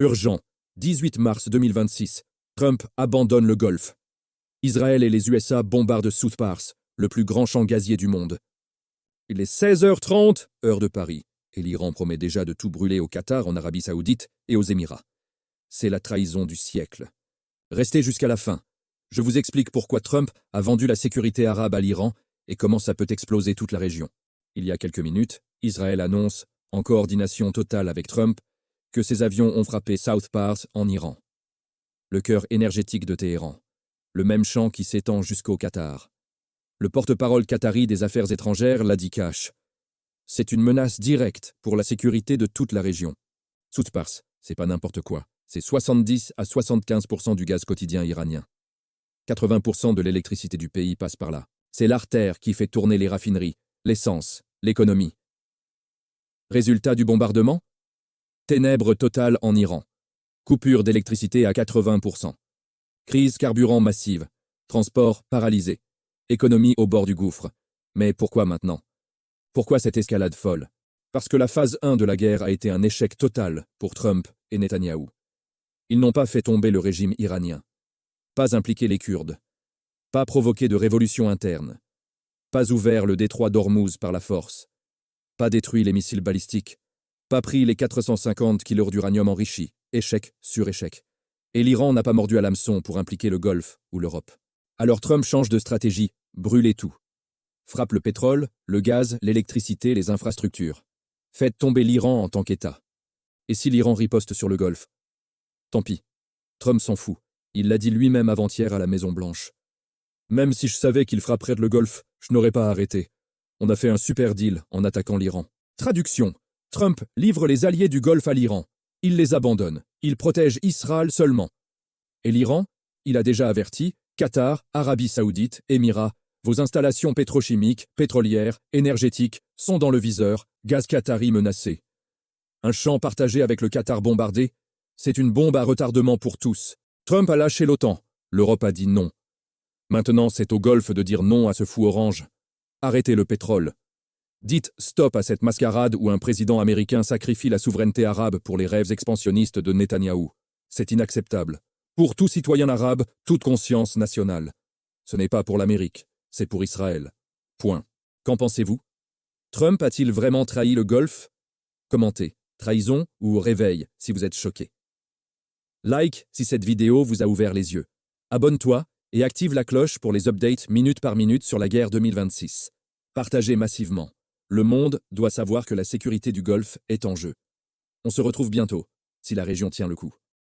Urgent. 18 mars 2026. Trump abandonne le Golfe. Israël et les USA bombardent South Pars, le plus grand champ gazier du monde. Il est 16h30, heure de Paris, et l'Iran promet déjà de tout brûler au Qatar, en Arabie Saoudite et aux Émirats. C'est la trahison du siècle. Restez jusqu'à la fin. Je vous explique pourquoi Trump a vendu la sécurité arabe à l'Iran et comment ça peut exploser toute la région. Il y a quelques minutes, Israël annonce, en coordination totale avec Trump, que ses avions ont frappé South Pars en Iran. Le cœur énergétique de Téhéran. Le même champ qui s'étend jusqu'au Qatar. Le porte-parole qatari des Affaires étrangères l'a dit cash. C'est une menace directe pour la sécurité de toute la région. South Pars, c'est pas n'importe quoi. C'est 70 à 75% du gaz quotidien iranien. 80% de l'électricité du pays passe par là. C'est l'artère qui fait tourner les raffineries, l'essence, l'économie. Résultat du bombardement ? Ténèbres totales en Iran. Coupure d'électricité à 80%. Crise carburant massive. Transport paralysé. Économie au bord du gouffre. Mais pourquoi maintenant? Pourquoi cette escalade folle? Parce que la phase 1 de la guerre a été un échec total pour Trump et Netanyahou. Ils n'ont pas fait tomber le régime iranien. Pas impliqué les Kurdes. Pas provoqué de révolution interne. Pas ouvert le détroit d'Ormuz par la force. Pas détruit les missiles balistiques. Pas pris les 450 kilos d'uranium enrichi. Échec sur échec. Et l'Iran n'a pas mordu à l'hameçon pour impliquer le Golfe ou l'Europe. Alors Trump change de stratégie, brûlez tout. Frappe le pétrole, le gaz, l'électricité, les infrastructures. Faites tomber l'Iran en tant qu'État. Et si l'Iran riposte sur le Golfe? Tant pis. Trump s'en fout. Il l'a dit lui-même avant-hier à la Maison-Blanche. Même si je savais qu'il frapperait le Golfe, je n'aurais pas arrêté. On a fait un super deal en attaquant l'Iran. Traduction. Trump livre les alliés du Golfe à l'Iran. Il les abandonne. Il protège Israël seulement. Et l'Iran? Il a déjà averti, Qatar, Arabie Saoudite, Émirats, vos installations pétrochimiques, pétrolières, énergétiques sont dans le viseur, gaz qatari menacé. Un champ partagé avec le Qatar bombardé, c'est une bombe à retardement pour tous. Trump a lâché l'OTAN. L'Europe a dit non. Maintenant, c'est au Golfe de dire non à ce fou orange. Arrêtez le pétrole. Dites stop à cette mascarade où un président américain sacrifie la souveraineté arabe pour les rêves expansionnistes de Netanyahou. C'est inacceptable. Pour tout citoyen arabe, toute conscience nationale. Ce n'est pas pour l'Amérique, c'est pour Israël. Point. Qu'en pensez-vous? Trump a-t-il vraiment trahi le Golfe? Commentez. Trahison ou réveil si vous êtes choqué. Like si cette vidéo vous a ouvert les yeux. Abonne-toi et active la cloche pour les updates minute par minute sur la guerre 2026. Partagez massivement. Le monde doit savoir que la sécurité du Golfe est en jeu. On se retrouve bientôt, si la région tient le coup.